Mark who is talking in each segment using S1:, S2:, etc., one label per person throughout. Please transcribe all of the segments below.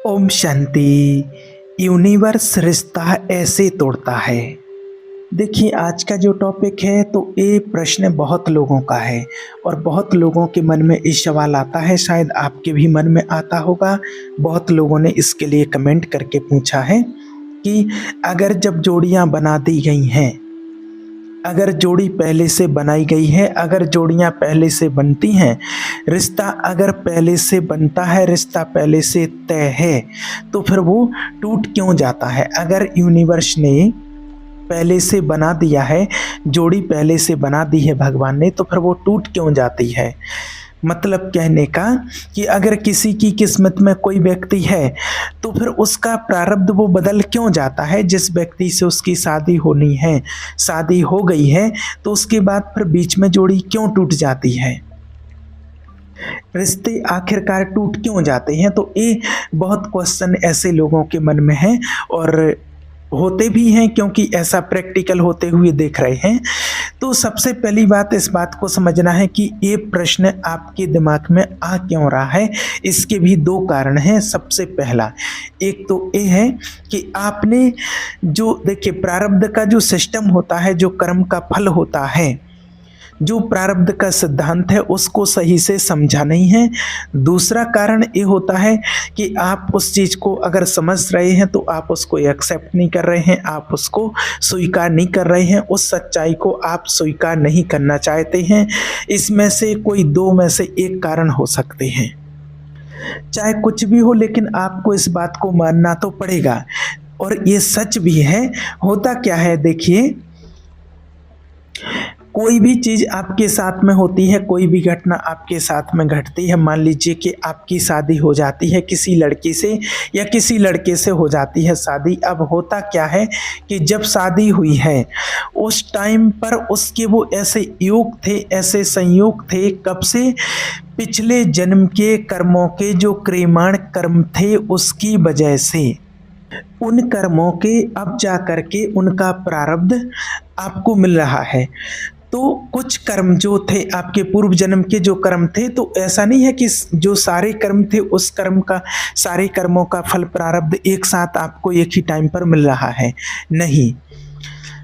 S1: Om Shanti. Universe रिश्ता ऐसे तोड़ता है। देखिए, आज का जो टॉपिक है तो ये प्रश्न बहुत लोगों का है और बहुत लोगों के मन में ये सवाल आता है, शायद आपके भी मन में आता होगा। बहुत लोगों ने इसके लिए कमेंट करके पूछा है कि अगर जब जोड़ियां बना दी गई हैं, अगर जोड़ी पहले से बनाई गई है, अगर जोड़ियां पहले से बनती हैं, रिश्ता अगर पहले से बनता है, रिश्ता पहले से तय है, तो फिर वो टूट क्यों जाता है? अगर यूनिवर्स ने पहले से बना दिया है, जोड़ी पहले से बना दी है भगवान ने, तो फिर वो टूट क्यों जाती है? मतलब कहने का कि अगर किसी की किस्मत में कोई व्यक्ति है तो फिर उसका प्रारब्ध वो बदल क्यों जाता है? जिस व्यक्ति से उसकी शादी होनी है, शादी हो गई है, तो उसके बाद फिर बीच में जोड़ी क्यों टूट जाती है? रिश्ते आखिरकार टूट क्यों जाते हैं? तो ये बहुत क्वेश्चन ऐसे लोगों के मन में है और होते भी हैं, क्योंकि ऐसा प्रैक्टिकल होते हुए देख रहे हैं। तो सबसे पहली बात इस बात को समझना है कि ये प्रश्न आपके दिमाग में आ क्यों रहा है। इसके भी दो कारण हैं। सबसे पहला एक तो ये है कि आपने जो देखिए प्रारब्ध का जो सिस्टम होता है, जो कर्म का फल होता है, जो प्रारब्ध का सिद्धांत है, उसको सही से समझा नहीं है। दूसरा कारण ये होता है कि आप उस चीज़ को अगर समझ रहे हैं तो आप उसको एक्सेप्ट नहीं कर रहे हैं, आप उसको स्वीकार नहीं कर रहे हैं, उस सच्चाई को आप स्वीकार नहीं करना चाहते हैं। इसमें से कोई दो में से एक कारण हो सकते हैं। चाहे कुछ भी हो, लेकिन आपको इस बात को मानना तो पड़ेगा और ये सच भी है। होता क्या है, देखिए, कोई भी चीज़ आपके साथ में होती है, कोई भी घटना आपके साथ में घटती है। मान लीजिए कि आपकी शादी हो जाती है किसी लड़की से या किसी लड़के से हो जाती है शादी। अब होता क्या है कि जब शादी हुई है उस टाइम पर उसके वो ऐसे योग थे, ऐसे संयोग थे, कब से? पिछले जन्म के कर्मों के जो क्रियमाण कर्म थे उसकी वजह से, उन कर्मों के अब जा करके उनका प्रारब्ध आपको मिल रहा है। तो कुछ कर्म जो थे आपके पूर्व जन्म के जो कर्म थे, तो ऐसा नहीं है कि जो सारे कर्म थे उस कर्म का, सारे कर्मों का फल प्रारब्ध एक साथ आपको एक ही टाइम पर मिल रहा है। नहीं,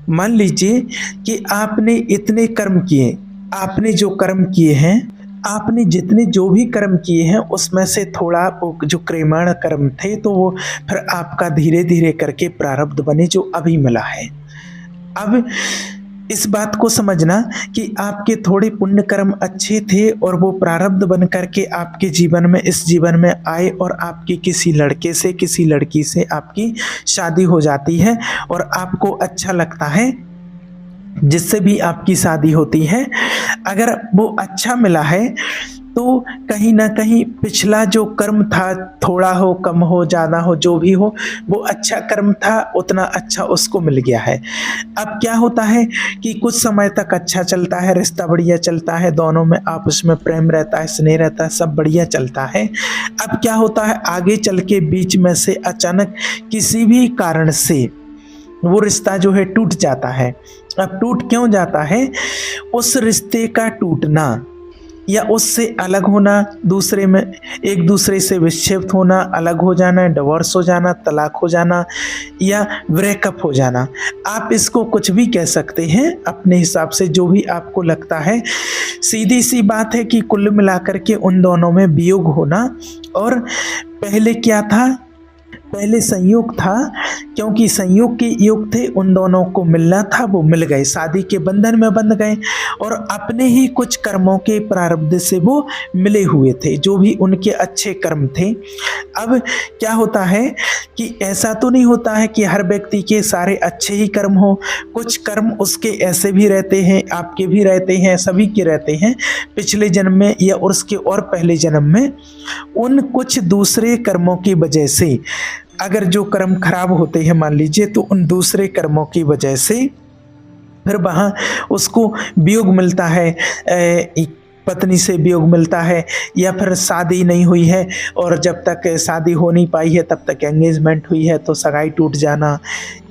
S1: मान लीजिए कि आपने इतने कर्म किए, आपने जो कर्म किए हैं, आपने जितने जो भी कर्म किए हैं उसमें से थोड़ा जो क्रियमाण कर्म थे तो वो फिर आपका धीरे धीरे करके प्रारब्ध बने जो अभी मिला है। अब इस बात को समझना कि आपके थोड़े पुण्य कर्म अच्छे थे और वो प्रारब्ध बन करके आपके जीवन में, इस जीवन में आए और आपकी किसी लड़के से, किसी लड़की से आपकी शादी हो जाती है और आपको अच्छा लगता है जिससे भी आपकी शादी होती है। अगर वो अच्छा मिला है तो कहीं ना कहीं पिछला जो कर्म था, थोड़ा हो, कम हो, ज़्यादा हो, जो भी हो, वो अच्छा कर्म था, उतना अच्छा उसको मिल गया है। अब क्या होता है कि कुछ समय तक अच्छा चलता है, रिश्ता बढ़िया चलता है, दोनों में आपस में प्रेम रहता है, स्नेह रहता है, सब बढ़िया चलता है। अब क्या होता है, आगे चल के बीच में से अचानक किसी भी कारण से वो रिश्ता जो है टूट जाता है। अब टूट क्यों जाता है? उस रिश्ते का टूटना या उससे अलग होना, दूसरे में एक दूसरे से विच्छेद होना, अलग हो जाना, डिवोर्स हो जाना, तलाक हो जाना या ब्रेकअप हो जाना, आप इसको कुछ भी कह सकते हैं अपने हिसाब से, जो भी आपको लगता है। सीधी सी बात है कि कुल मिलाकर के उन दोनों में वियोग होना। और पहले क्या था? पहले संयोग था, क्योंकि संयोग के योग थे, उन दोनों को मिलना था, वो मिल गए, शादी के बंधन में बंध गए और अपने ही कुछ कर्मों के प्रारब्ध से वो मिले हुए थे, जो भी उनके अच्छे कर्म थे। अब क्या होता है कि ऐसा तो नहीं होता है कि हर व्यक्ति के सारे अच्छे ही कर्म हो, कुछ कर्म उसके ऐसे भी रहते हैं, आपके भी रहते हैं, सभी के रहते हैं। पिछले जन्म में या उसके और पहले जन्म में उन कुछ दूसरे कर्मों की वजह से, अगर जो कर्म खराब होते हैं मान लीजिए, तो उन दूसरे कर्मों की वजह से फिर वहाँ उसको वियोग मिलता है। पत्नी से वियोग मिलता है, या फिर शादी नहीं हुई है और जब तक शादी हो नहीं पाई है तब तक एंगेजमेंट हुई है तो सगाई टूट जाना,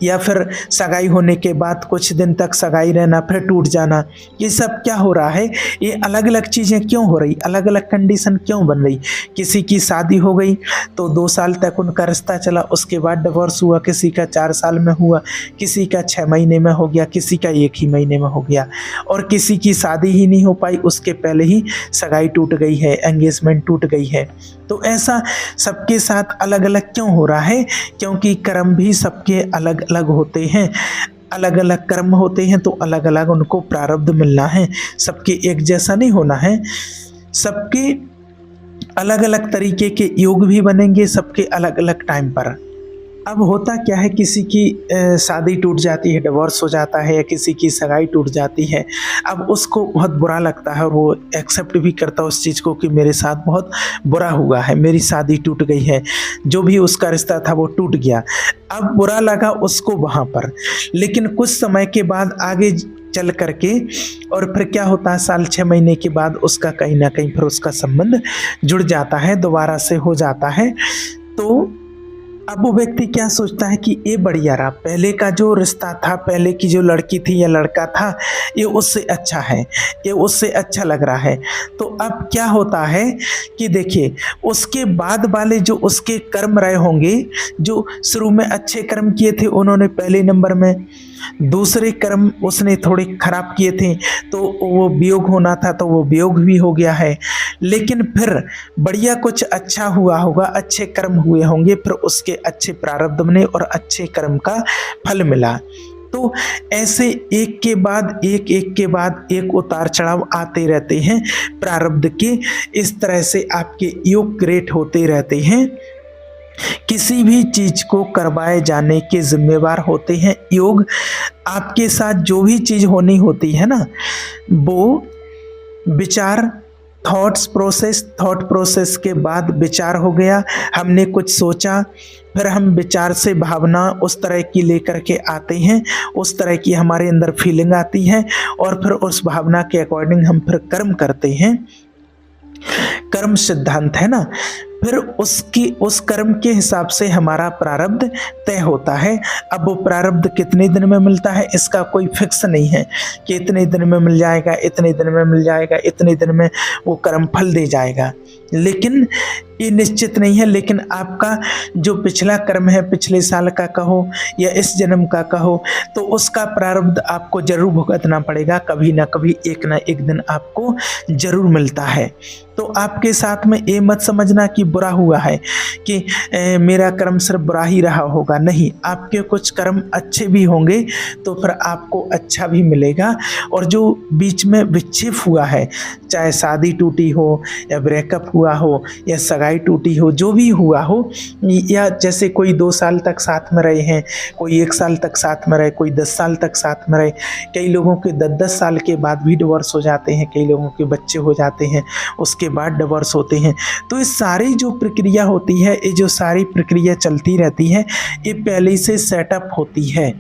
S1: या फिर सगाई होने के बाद कुछ दिन तक सगाई रहना फिर टूट जाना। ये सब क्या हो रहा है, ये अलग अलग चीज़ें क्यों हो रही, अलग अलग कंडीशन क्यों बन रही। किसी की शादी हो गई तो 2 साल तक उनका रिश्ता चला, उसके बाद डिवोर्स हुआ, किसी का 4 साल में हुआ, किसी का 6 महीने में हो गया, किसी का 1 ही महीने में हो गया, और किसी की शादी ही नहीं हो पाई, उसके पहले ही सगाई टूट गई है, एंगेजमेंट टूट गई है। तो ऐसा सबके साथ अलग अलग क्यों हो रहा है, क्योंकि कर्म भी सबके अलग अलग होते हैं। अलग अलग कर्म होते हैं तो अलग अलग उनको प्रारब्ध मिलना है, सबके एक जैसा नहीं होना है। सबके अलग अलग तरीके के योग भी बनेंगे, सबके अलग अलग टाइम पर। अब होता क्या है, किसी की शादी टूट जाती है, डिवोर्स हो जाता है, या किसी की सगाई टूट जाती है। अब उसको बहुत बुरा लगता है और वो एक्सेप्ट भी करता है उस चीज़ को कि मेरे साथ बहुत बुरा हुआ है, मेरी शादी टूट गई है, जो भी उसका रिश्ता था वो टूट गया। अब बुरा लगा उसको वहाँ पर, लेकिन कुछ समय के बाद आगे चल करके और फिर क्या होता है, साल 6 महीने के बाद उसका कहीं ना कहीं फिर उसका संबंध जुड़ जाता है, दोबारा से हो जाता है। तो अब वो व्यक्ति क्या सोचता है कि ये बढ़िया रहा, पहले का जो रिश्ता था, पहले की जो लड़की थी या लड़का था, ये उससे अच्छा है, ये उससे अच्छा लग रहा है। तो अब क्या होता है कि देखिए, उसके बाद वाले जो उसके कर्म रहे होंगे, जो शुरू में अच्छे कर्म किए थे उन्होंने पहले नंबर में, दूसरे कर्म उसने थोड़े खराब किए थे तो वो वियोग होना था तो वो वियोग भी हो गया है। लेकिन फिर बढ़िया कुछ अच्छा हुआ होगा, अच्छे कर्म हुए होंगे, फिर उसके अच्छे प्रारब्ध बने और अच्छे कर्म का फल मिला। तो ऐसे एक के बाद एक, एक के बाद एक उतार चढ़ाव आते रहते हैं प्रारब्ध के। इस तरह से आपके योग क्रिएट होते रहते हैं। किसी भी चीज को करवाए जाने के जिम्मेवार होते हैं योग। आपके साथ जो भी चीज होनी होती है ना, वो विचार, थॉट प्रोसेस के बाद विचार हो गया, हमने कुछ सोचा, फिर हम विचार से भावना उस तरह की लेकर के आते हैं, उस तरह की हमारे अंदर फीलिंग आती है और फिर उस भावना के अकॉर्डिंग हम फिर कर्म करते हैं। कर्म सिद्धांत है ना, फिर उस कर्म के हिसाब से हमारा प्रारब्ध तय होता है। अब वो प्रारब्ध कितने दिन में मिलता है इसका कोई फिक्स नहीं है कि इतने दिन में मिल जाएगा, इतने दिन में मिल जाएगा, इतने दिन में वो कर्म फल दे जाएगा, लेकिन ये निश्चित नहीं है। लेकिन आपका जो पिछला कर्म है, पिछले साल का कहो या इस जन्म का कहो, तो उसका प्रारब्ध आपको जरूर भुगतना पड़ेगा, कभी ना कभी एक ना एक दिन आपको जरूर मिलता है। तो आपके साथ में ये मत समझना कि बुरा हुआ है, कि मेरा कर्म सिर्फ बुरा ही रहा होगा, नहीं, आपके कुछ कर्म अच्छे भी होंगे तो फिर आपको अच्छा भी मिलेगा। और जो बीच में विक्षेप हुआ है, चाहे शादी टूटी हो या ब्रेकअप हुआ हो या सगाई टूटी हो, जो भी हुआ हो, या जैसे कोई 2 साल तक साथ में रहे हैं, कोई 1 साल तक साथ में रहे, कोई 10 साल तक साथ में रहे, कई लोगों के 10-10 साल के बाद भी डिवोर्स हो जाते हैं, कई लोगों के बच्चे हो जाते हैं, उसके बाद डिवोर्स होते हैं। तो ये सारी जो प्रक्रिया होती है, ये जो सारी प्रक्रिया चलती रहती है, ये पहले से सेटअप होती है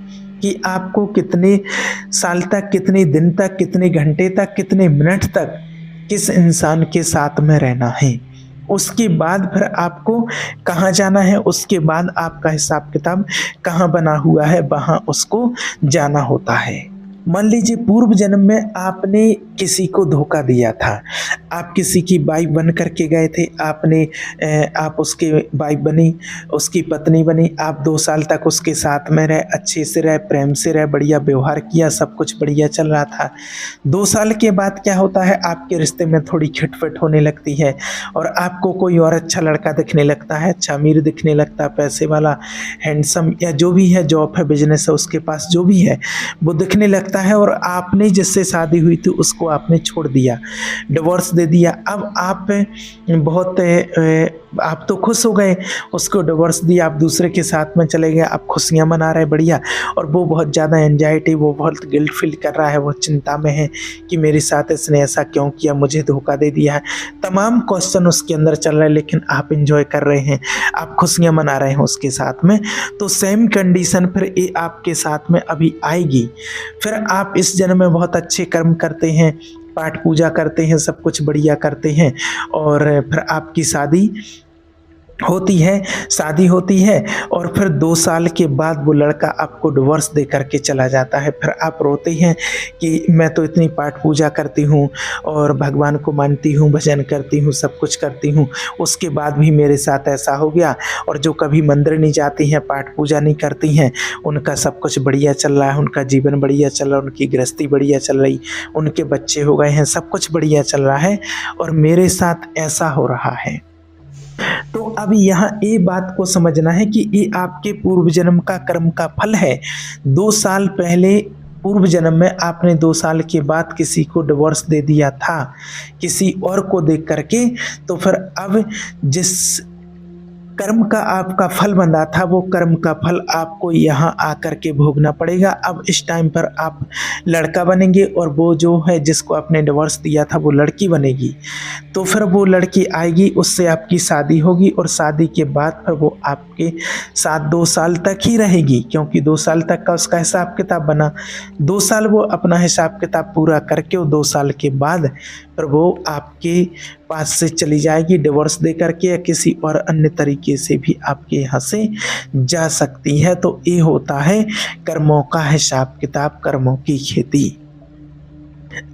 S1: कि आपको कितने साल तक, कितने दिन तक, कितने घंटे तक, कितने मिनट तक किस इंसान के साथ में रहना है। उसके बाद फिर आपको कहाँ जाना है, उसके बाद आपका हिसाब किताब कहाँ बना हुआ है, वहाँ उसको जाना होता है। मान लीजिए पूर्व जन्म में आपने किसी को धोखा दिया था, आप किसी की वाइफ बन करके गए थे, आप उसके वाइफ बनी, उसकी पत्नी बनी, आप 2 साल तक उसके साथ में रहे, अच्छे से रहे, प्रेम से रहे, बढ़िया व्यवहार किया, सब कुछ बढ़िया चल रहा था। 2 साल के बाद क्या होता है, आपके रिश्ते में थोड़ी खिटपिट होने लगती है और आपको कोई और अच्छा लड़का दिखने लगता है, अच्छा अमीर दिखने लगता है, पैसे वाला, हैंडसम, या जो भी है, जॉब है, बिजनेस है, उसके पास जो भी है वो दिखने लगता है। और आपने जिससे शादी हुई थी उसको आपने छोड़ दिया, डिवोर्स दे दिया। अब आप तो खुश हो गए, उसको डिवोर्स दिया, आप दूसरे के साथ में चले गए, आप खुशियाँ मना रहे बढ़िया, और वो बहुत ज़्यादा एंजाइटी, वो बहुत गिल्ट फील कर रहा है, वो चिंता में है कि मेरे साथ इसने ऐसा क्यों किया, मुझे धोखा दे दिया है। तमाम क्वेश्चन उसके अंदर चल रहे हैं, लेकिन आप इंजॉय कर रहे हैं, आप खुशियाँ मना रहे हैं उसके साथ में। तो सेम कंडीशन फिर ये आपके साथ में अभी आएगी। फिर आप इस जन्म में बहुत अच्छे कर्म करते हैं, पाठ पूजा करते हैं, सब कुछ बढ़िया करते हैं और फिर आपकी शादी होती है और फिर 2 साल के बाद वो लड़का आपको डिवोर्स दे करके चला जाता है। फिर आप रोते हैं कि मैं तो इतनी पाठ पूजा करती हूँ और भगवान को मानती हूँ, भजन करती हूँ, सब कुछ करती हूँ, उसके बाद भी मेरे साथ ऐसा हो गया। और जो कभी मंदिर नहीं जाती हैं, पाठ पूजा नहीं करती हैं, उनका सब कुछ बढ़िया चल रहा है, उनका जीवन बढ़िया चल रहा है, उनकी गृहस्थी बढ़िया चल रही, उनके बच्चे हो गए हैं, सब कुछ बढ़िया चल रहा है और मेरे साथ ऐसा हो रहा है। तो अब यहाँ ये बात को समझना है कि ये आपके पूर्व जन्म का कर्म का फल है। 2 साल पहले पूर्व जन्म में आपने 2 साल के बाद किसी को डिवोर्स दे दिया था किसी और को देख करके, तो फिर अब जिस कर्म का आपका फल बंधा था वो कर्म का फल आपको यहाँ आकर के भोगना पड़ेगा। अब इस टाइम पर आप लड़का बनेंगे और वो जो है जिसको आपने डिवोर्स दिया था वो लड़की बनेगी। तो फिर वो लड़की आएगी, उससे आपकी शादी होगी और शादी के बाद फिर वो आपके साथ 2 साल तक ही रहेगी, क्योंकि 2 साल तक का उसका हिसाब किताब बना। 2 साल वो अपना हिसाब किताब पूरा करके, वो 2 साल के बाद फिर वो आपके पास से चली जाएगी डिवोर्स दे करके, या किसी और अन्य तरीके से भी आपके यहाँ से जा सकती है। तो ये होता है कर्मों का हिसाब किताब, कर्मों की खेती।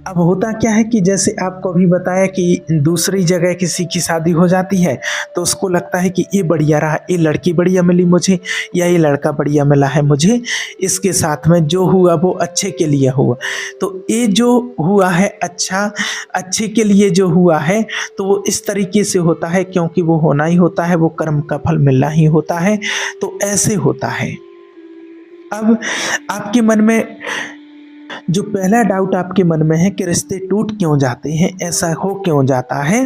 S1: अब होता क्या है कि जैसे आपको अभी बताया कि दूसरी जगह किसी की शादी हो जाती है तो उसको लगता है कि ये बढ़िया रहा, ये लड़की बढ़िया मिली मुझे या ये लड़का बढ़िया मिला है मुझे, इसके साथ में जो हुआ वो अच्छे के लिए हुआ। तो ये जो हुआ है अच्छे के लिए जो हुआ है तो वो इस तरीके से होता है, क्योंकि वो होना ही होता है, वो कर्म का फल मिलना ही होता है। तो ऐसे होता है। अब आपके मन में जो पहला डाउट आपके मन में है कि रिश्ते टूट क्यों जाते हैं, ऐसा हो क्यों जाता है,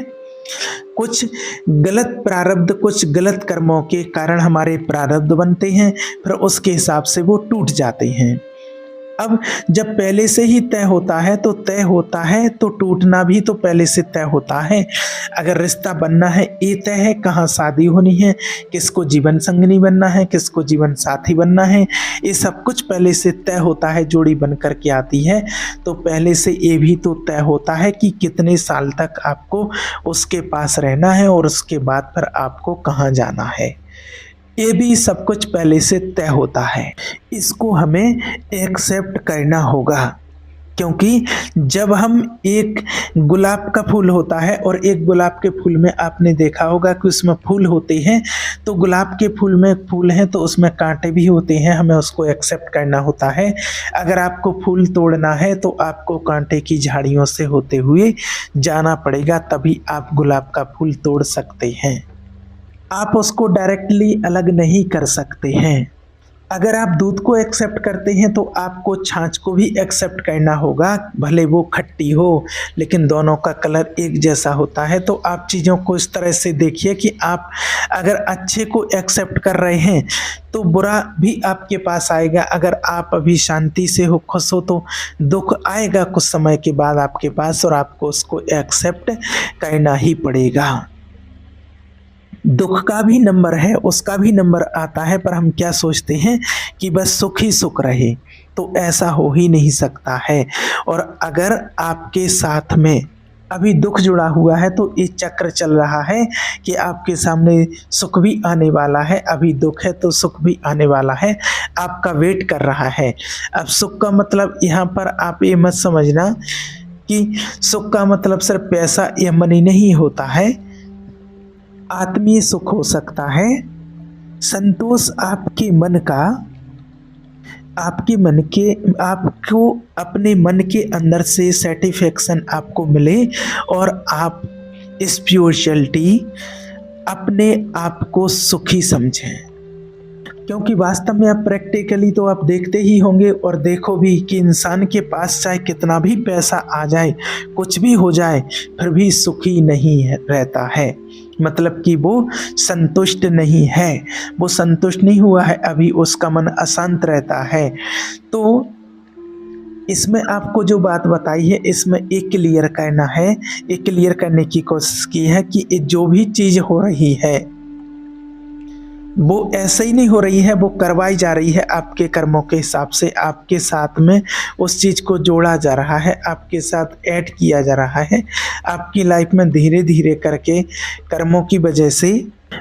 S1: कुछ गलत प्रारब्ध, कुछ गलत कर्मों के कारण हमारे प्रारब्ध बनते हैं, फिर उसके हिसाब से वो टूट जाते हैं। अब जब पहले से ही तय होता है तो टूटना भी तो पहले से तय होता है। अगर रिश्ता बनना है ये तय है, कहाँ शादी होनी है, किसको जीवन संगनी बनना है, किसको जीवन साथी बनना है, ये सब कुछ पहले से तय होता है, जोड़ी बन कर के आती है। तो पहले से ये भी तो तय होता है कि कितने साल तक आपको उसके पास रहना है और उसके बाद फिर आपको कहाँ जाना है, ये भी सब कुछ पहले से तय होता है। इसको हमें एक्सेप्ट करना होगा, क्योंकि जब हम एक गुलाब का फूल होता है और एक गुलाब के फूल में आपने देखा होगा कि उसमें फूल होते हैं, तो गुलाब के फूल में फूल हैं तो उसमें कांटे भी होते हैं, हमें उसको एक्सेप्ट करना होता है। अगर आपको फूल तोड़ना है तो आपको कांटे की झाड़ियों से होते हुए जाना पड़ेगा, तभी आप गुलाब का फूल तोड़ सकते हैं। आप उसको डायरेक्टली अलग नहीं कर सकते हैं। अगर आप दूध को एक्सेप्ट करते हैं तो आपको छाछ को भी एक्सेप्ट करना होगा, भले वो खट्टी हो लेकिन दोनों का कलर एक जैसा होता है। तो आप चीज़ों को इस तरह से देखिए कि आप अगर अच्छे को एक्सेप्ट कर रहे हैं तो बुरा भी आपके पास आएगा। अगर आप अभी शांति से हो, खुश हो, तो दुख आएगा कुछ समय के बाद आपके पास और आपको उसको एक्सेप्ट करना ही पड़ेगा। दुख का भी नंबर है, उसका भी नंबर आता है, पर हम क्या सोचते हैं कि बस सुख ही सुख रहे, तो ऐसा हो ही नहीं सकता है। और अगर आपके साथ में अभी दुख जुड़ा हुआ है तो ये चक्र चल रहा है कि आपके सामने सुख भी आने वाला है, अभी दुख है तो सुख भी आने वाला है, आपका वेट कर रहा है। अब सुख का मतलब यहाँ पर आप ये मत समझना कि सुख का मतलब सिर्फ पैसा या मनी नहीं होता है, आत्मीय सुख हो सकता है, संतोष आपके मन का, आपको अपने मन के अंदर से सेटिस्फेक्शन आपको मिले और आप स्पिरिचुअलिटी अपने आप को सुखी समझें। क्योंकि वास्तव में आप प्रैक्टिकली तो आप देखते ही होंगे और देखो भी कि इंसान के पास चाहे कितना भी पैसा आ जाए, कुछ भी हो जाए, फिर भी सुखी नहीं रहता है। मतलब कि वो संतुष्ट नहीं है, वो संतुष्ट नहीं हुआ है, अभी उसका मन अशांत रहता है। तो इसमें आपको जो बात बताई है इसमें एक क्लियर करना है, एक क्लियर करने की कोशिश की है कि जो भी चीज़ हो रही है वो ऐसे ही नहीं हो रही है, वो करवाई जा रही है आपके कर्मों के हिसाब से। आपके साथ में उस चीज़ को जोड़ा जा रहा है, आपके साथ ऐड किया जा रहा है। आपकी लाइफ में धीरे-धीरे करके कर्मों की वजह से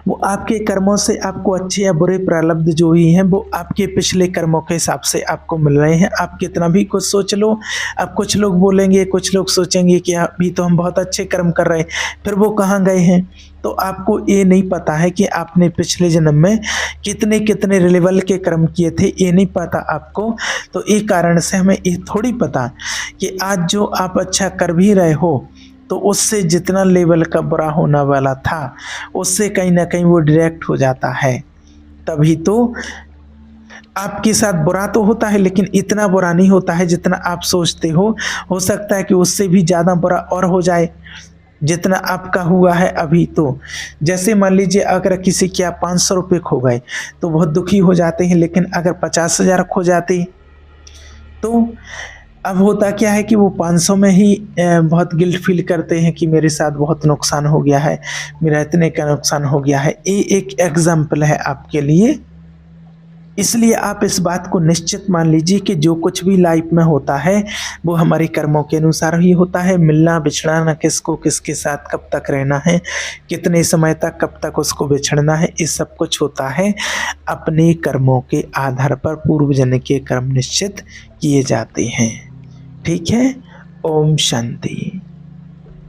S1: वो आपके कर्मों से आपको अच्छे या बुरे प्रारब्ध जो ही हैं वो आपके पिछले कर्मों के हिसाब से आपको मिल रहे हैं। आप कितना भी कुछ सोच लो, अब कुछ लोग बोलेंगे, कुछ लोग सोचेंगे कि अभी तो हम बहुत अच्छे कर्म कर रहे हैं, फिर वो कहाँ गए हैं? तो आपको ये नहीं पता है कि आपने पिछले जन्म में कितने लेवल के कर्म किए थे, ये नहीं पता आपको। तो ये कारण से हमें ये थोड़ी पता कि आज जो आप अच्छा कर भी रहे हो तो उससे जितना लेवल का बुरा होने वाला था उससे कहीं ना कहीं वो डायरेक्ट हो जाता है। तभी तो आपके साथ बुरा तो होता है लेकिन इतना बुरा नहीं होता है जितना आप सोचते हो सकता है कि उससे भी ज़्यादा बुरा और हो जाए जितना आपका हुआ है अभी। तो जैसे मान लीजिए अगर किसी के 500 रुपये खो गए तो बहुत दुखी हो जाते हैं, लेकिन अगर 50,000 खो जाते तो अब होता क्या है कि वो 500 में ही बहुत गिल्ट फील करते हैं कि मेरे साथ बहुत नुकसान हो गया है, मेरा इतने का नुकसान हो गया है। ये एक एग्जाम्पल है आपके लिए। इसलिए आप इस बात को निश्चित मान लीजिए कि जो कुछ भी लाइफ में होता है वो हमारे कर्मों के अनुसार ही होता है। मिलना बिछड़ना, किसको किसके साथ कब तक रहना है, कितने समय तक कब तक उसको बिछड़ना है, ये सब कुछ होता है अपने कर्मों के आधार पर। पूर्व जन्म के कर्म निश्चित किए जाते हैं। ठीक है। ओम शांति।